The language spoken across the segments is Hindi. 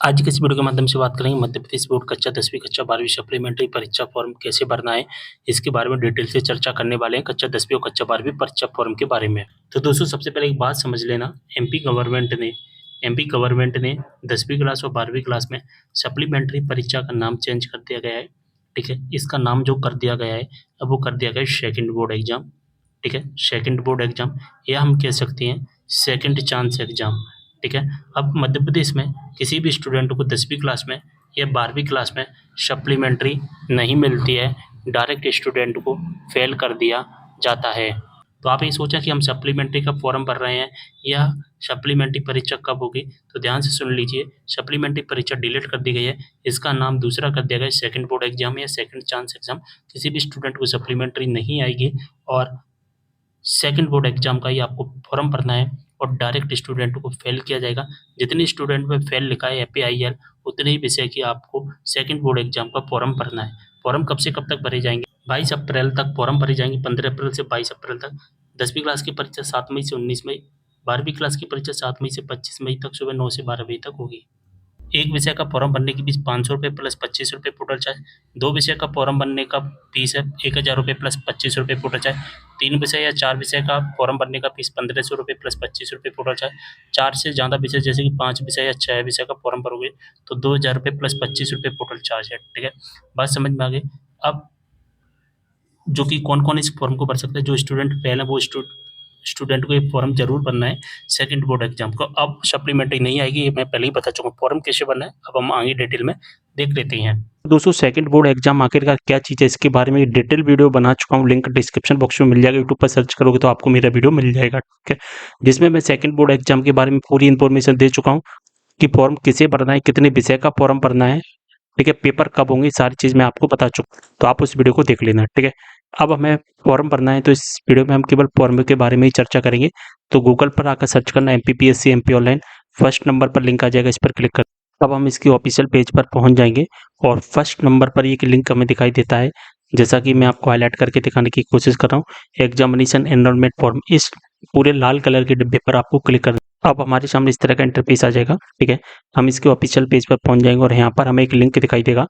आज की इस वीडियो के माध्यम से बात करेंगे मध्य प्रदेश बोर्ड कक्षा 10वीं कक्षा 12वीं सप्लीमेंट्री परीक्षा फॉर्म कैसे भरना है, इसके बारे में डिटेल से चर्चा करने वाले हैं कक्षा 10वीं और कक्षा 12वीं परीक्षा फॉर्म के बारे में। तो दोस्तों सबसे पहले एक बात समझ लेना, एमपी गवर्नमेंट ने 10वीं क्लास और 12वीं क्लास में सप्लीमेंट्री परीक्षा का नाम चेंज कर दिया गया है। ठीक है, इसका नाम जो कर दिया गया है, अब वो कर दिया गया है सेकंड बोर्ड एग्जाम। ठीक है, सेकंड बोर्ड एग्जाम या हम कह सकते हैं सेकंड चांस एग्जाम। ठीक है, अब मध्य प्रदेश में किसी भी स्टूडेंट को 10वीं क्लास में या 12वीं क्लास में सप्लीमेंट्री नहीं मिलती है, डायरेक्ट स्टूडेंट को फेल कर दिया जाता है। तो आप ये सोचा कि हम सप्लीमेंट्री का फॉर्म भर रहे हैं या सप्लीमेंट्री परीक्षा कब होगी, तो ध्यान से सुन लीजिए, सप्लीमेंट्री परीक्षा डिलीट कर दी गई है, इसका नाम दूसरा कर दिया गया है सेकंड बोर्ड एग्जाम या सेकंड चांस एग्जाम। किसी भी स्टूडेंट को सप्लीमेंट्री नहीं आएगी और सेकंड बोर्ड एग्जाम का ही आपको फॉर्म भरना है और डायरेक्ट स्टूडेंट को फेल किया जाएगा। जितने स्टूडेंट में फेल लिखा है एपीआईएल, उतने ही विषय की आपको सेकंड बोर्ड एग्जाम का फॉर्म भरना है। फॉर्म कब से कब तक भरे जाएंगे? 22 अप्रैल तक फॉर्म भरे जाएंगे, 15 अप्रैल से 22 अप्रैल तक। 10वीं क्लास की परीक्षा 7 मई से 19 मई, 12वीं क्लास की परीक्षा 7 मई से 25 मई तक सुबह 9 से 12 बजे तक होगी। एक विषय का फॉर्म भरने की फीस 500 रुपये प्लस 25 रुपये पोर्टल चार्ज। 2 विषय का फॉर्म भरने का फीस है 1000 रुपये प्लस 25 रुपये पोर्टल चार्ज। 3 विषय या 4 विषय का फॉर्म भरने का फीस 1500 रुपये प्लस 25 रुपये पोर्टल चार्ज। 4 से ज़्यादा विषय जैसे कि 5 विषय या 6 विषय का फॉर्म भरोगे तो 2000 रुपये प्लस 25 रुपये पोर्टल चार्ज है। ठीक है, बात समझ में आ गई। अब जो कि कौन-कौन इस फॉर्म को भर सकता है, जो स्टूडेंट फेल है वो स्टूडेंट को ये फॉर्म जरूर भरना है सेकंड बोर्ड एग्जाम को। अब सप्लीमेंट्री नहीं आएगी, ये मैं पहले ही बता चुका हूँ। फॉर्म कैसे भरना है अब हम आगे डिटेल में देख लेते हैं। दोस्तों सेकंड बोर्ड एग्जाम आखिरकार क्या चीज़ है, इसके बारे में डिटेल वीडियो बना चुका हूँ, लिंक डिस्क्रिप्शन बॉक्स में मिल जाएगा। यूट्यूब पर सर्च करोगे तो आपको मेरा वीडियो मिल जाएगा। ठीक है, जिसमें मैं सेकंड बोर्ड एग्जाम के बारे में पूरी इन्फॉर्मेशन दे चुका हूँ कि फॉर्म किसे भरना है, कितने विषय का फॉर्म भरना है, ठीक है, पेपर कब होंगे, सारी चीज़ मैं आपको बता चुका हूँ, तो आप उस वीडियो को देख लेना। ठीक है, अब हमें फॉर्म भरना है तो इस वीडियो में हम केवल फॉर्म के बारे में ही चर्चा करेंगे। तो गूगल पर आकर सर्च करना MPPSC MP online, first number पर लिंक आ जाएगा, इस पर क्लिक कर अब हम इसकी ऑफिशियल पेज पर पहुंच जाएंगे और फर्स्ट नंबर पर एक लिंक हमें दिखाई देता है, जैसा कि मैं आपको हाईलाइट करके दिखाने की कोशिश कर रहा हूँ, एग्जामिनेशन एनरोलमेंट फॉर्म। इस पूरे लाल कलर के डिब्बे पर आपको क्लिक करना। अब हमारे सामने इस तरह का इंटरफेस आ जाएगा। ठीक है, हम इसके ऑफिशियल पेज पर पहुंच जाएंगे और यहाँ पर हमें एक लिंक दिखाई देगा,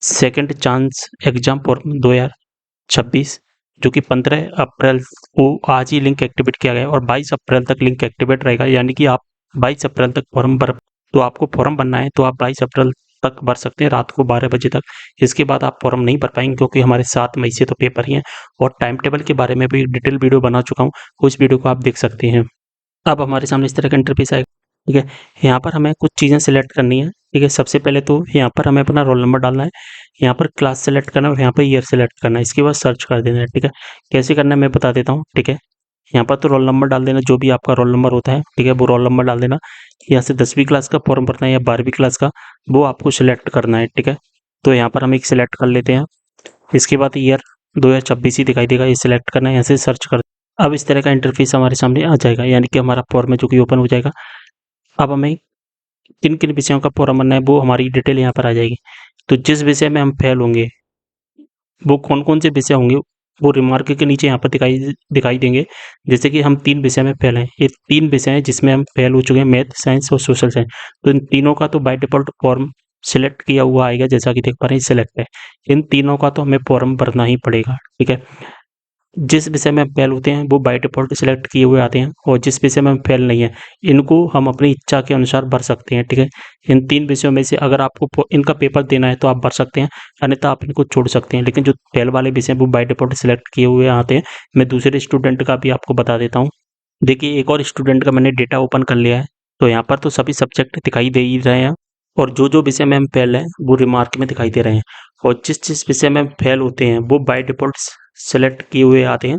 सेकंड चांस एग्जाम फॉर्म 2026, जो कि 15 अप्रैल को आज ही लिंक एक्टिवेट किया गया और 22 अप्रैल तक लिंक एक्टिवेट रहेगा। यानी कि आप 22 अप्रैल तक फॉर्म भर, तो आपको फॉर्म भरना है तो आप 22 अप्रैल तक भर सकते हैं, रात को 12 बजे तक। इसके बाद आप फॉर्म नहीं भर पाएंगे क्योंकि हमारे 7 मई से तो पेपर ही हैं। और टाइम टेबल के बारे में भी डिटेल वीडियो बना चुका हूँ, उस वीडियो को आप देख सकते हैं। अब हमारे सामने इस तरह का इंटरफेस आएगा। ठीक है, यहाँ पर हमें कुछ चीज़ें सिलेक्ट करनी है। ठीक है, सबसे पहले तो यहाँ पर हमें अपना रोल नंबर डालना है, यहाँ पर क्लास सेलेक्ट करना है और यहाँ पर ईयर सेलेक्ट करना है। इसके बाद सर्च कर देना है। ठीक है, कैसे करना है मैं बता देता हूँ। ठीक है, यहाँ पर तो रोल नंबर डाल देना, जो भी आपका रोल नंबर होता है। ठीक है, वो रोल नंबर डाल देना। यहाँ से 10वीं क्लास का फॉर्म भरना है या 12वीं क्लास का, वो आपको सिलेक्ट करना है। ठीक है, तो यहाँ पर हम एक सिलेक्ट कर लेते हैं। इसके बाद ईयर 2026 ही दिखाई देगा, ये सिलेक्ट करना है, यहाँ से सर्च कर। अब इस तरह का इंटरफेस हमारे सामने आ जाएगा, यानी कि हमारा फॉर्म है जो कि ओपन हो जाएगा। अब हमें किन किन विषयों का फॉर्म भरना है वो हमारी डिटेल यहाँ पर आ जाएगी। तो जिस विषय में हम फेल होंगे, वो कौन कौन से विषय होंगे वो रिमार्क के नीचे यहाँ पर दिखाई देंगे। जैसे कि हम 3 विषय में फेल हैं, ये 3 विषय हैं जिसमें हम फेल हो चुके हैं, मैथ, साइंस और सोशल साइंस। तो इन तीनों का तो बाय डिफॉल्ट फॉर्म सिलेक्ट किया हुआ आएगा, जैसा कि देख पा रहे हैं सिलेक्ट है। इन तीनों का तो हमें फॉर्म भरना ही पड़ेगा। ठीक है, जिस विषय में हम फेल होते हैं वो बाय डिफॉल्ट सिलेक्ट किए हुए आते हैं, और जिस विषय में हम फेल नहीं है इनको हम अपनी इच्छा के अनुसार भर सकते हैं। ठीक है, इन 3 विषयों में से अगर आपको इनका पेपर देना है तो आप भर सकते हैं, अन्यथा आप इनको छोड़ सकते हैं। लेकिन जो फेल वाले विषय वो बाय डिफॉल्ट सिलेक्ट किए हुए आते हैं। मैं दूसरे स्टूडेंट का भी आपको बता देता हूँ। देखिए, एक और स्टूडेंट का मैंने डेटा ओपन कर लिया है, तो यहाँ पर तो सभी सब्जेक्ट दिखाई दे ही रहे हैं, और जो विषय में हम फेल हैं वो रिमार्क में दिखाई दे रहे हैं, और जिस विषय में हम फेल होते हैं वो बाय डिफॉल्ट सेलेक्ट किए हुए आते हैं।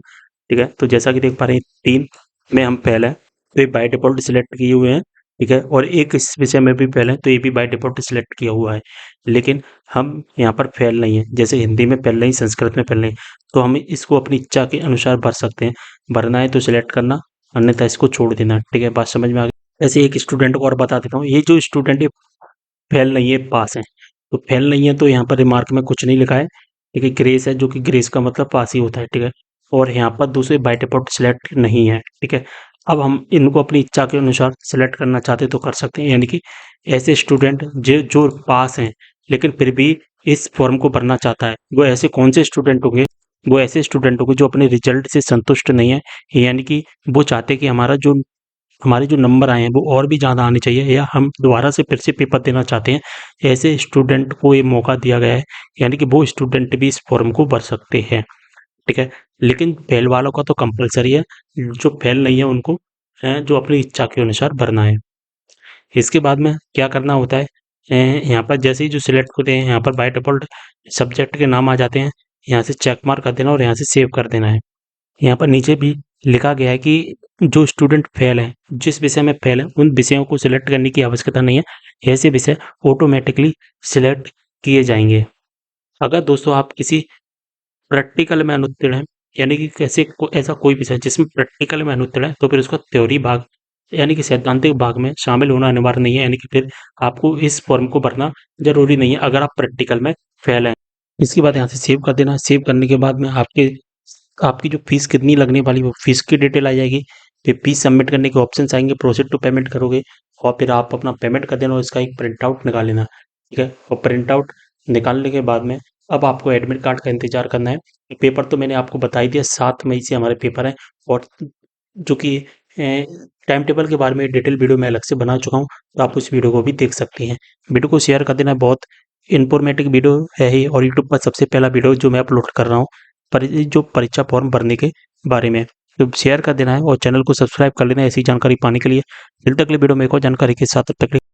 ठीक है, तो जैसा कि देख पा रहे हैं 3 में हम फेल हैं तो ये बाय डिफॉल्ट सिलेक्ट किए हुए हैं। ठीक है, और एक इस विषय में भी फेल है तो ये भी बाय डिफॉल्ट सिलेक्ट किया हुआ है। लेकिन हम यहाँ पर फेल नहीं है, जैसे हिंदी में फेल नहीं, संस्कृत में फेल नहीं, तो हम इसको अपनी इच्छा के अनुसार भर सकते हैं। भरना है तो सिलेक्ट करना, अन्यथा इसको छोड़ देना। ठीक है, बात समझ में आ गई। ऐसे एक स्टूडेंट को और बता देता हूँ, ये जो स्टूडेंट है फेल नहीं है, पास है। तो फेल नहीं है तो यहाँ पर रिमार्क में कुछ नहीं लिखा है। ठीक है, ग्रेस है, जो कि ग्रेस का मतलब पास ही होता है। ठीक है, और यहाँ पर दूसरे बाय डिफॉल्ट सिलेक्ट नहीं है। ठीक है, अब हम इनको अपनी इच्छा के अनुसार सेलेक्ट करना चाहते तो कर सकते हैं, यानी कि ऐसे स्टूडेंट जो पास हैं लेकिन फिर भी इस फॉर्म को भरना चाहता है, वो ऐसे कौन से स्टूडेंट होंगे? वो ऐसे स्टूडेंट होंगे जो अपने रिजल्ट से संतुष्ट नहीं है, यानी कि वो चाहते हैं कि हमारे जो नंबर आए हैं वो और भी ज़्यादा आने चाहिए, या हम दोबारा से फिर से पेपर देना चाहते हैं। ऐसे स्टूडेंट को ये मौका दिया गया है, यानी कि वो स्टूडेंट भी इस फॉर्म को भर सकते हैं, ठीक है। लेकिन फेल वालों का तो कंपलसरी है, जो फेल नहीं है उनको जो अपनी इच्छा के अनुसार भरना है। इसके बाद में क्या करना होता है, यहाँ पर जैसे ही जो सिलेक्ट होते हैं, यहाँ पर बाय डिफ़ॉल्ट सब्जेक्ट के नाम आ जाते हैं, यहाँ से चेक मार्क कर देना और यहाँ से सेव कर देना है। यहाँ पर नीचे भी लिखा गया है कि जो स्टूडेंट फेल हैं, जिस विषय में फेल हैं, उन विषयों को सिलेक्ट करने की आवश्यकता नहीं है। ऐसे विषय ऑटोमेटिकली सिलेक्ट किए जाएँगे। अगर दोस्तों आप किसी प्रैक्टिकल में अनुत्तीर्ण हैं, यानी कि ऐसा कोई विषय जिसमें प्रैक्टिकल में अनुत्तीर्ण है, तो फिर उसका थ्योरी भाग यानी कि सैद्धांतिक भाग में शामिल होना अनिवार्य नहीं है, यानी कि फिर आपको इस फॉर्म को भरना ज़रूरी नहीं है अगर आप प्रैक्टिकल में फेल हैं। इसके बाद यहाँ से सेव कर देना। सेव करने के बाद में आपकी जो फीस कितनी लगने वाली है, वो फीस की डिटेल आ जाएगी। फिर फीस सबमिट करने के ऑप्शंस आएँगे, प्रोसीड टू पेमेंट करोगे और फिर आप अपना पेमेंट कर देना और इसका एक प्रिंट आउट निकाल लेना, ठीक है। और प्रिंट आउट निकालने के बाद में अब आपको एडमिट कार्ड का इंतज़ार करना है। पेपर तो मैंने आपको बता ही दिया, 7 मई से हमारे पेपर हैं, और जो कि टाइम टेबल के बारे में डिटेल वीडियो मैं अलग से बना चुका हूँ, तो आप उस वीडियो को भी देख सकती हैं। वीडियो को शेयर कर देना, बहुत इन्फॉर्मेटिव वीडियो है ये, और यूट्यूब पर सबसे पहला वीडियो जो मैं अपलोड कर रहा हूँ जो परीक्षा फॉर्म भरने के बारे में, तो शेयर कर देना है और चैनल को सब्सक्राइब कर लेना है ऐसी जानकारी पाने के लिए। मिलते अगले वीडियो में एक और जानकारी के साथ, तब तक के लिए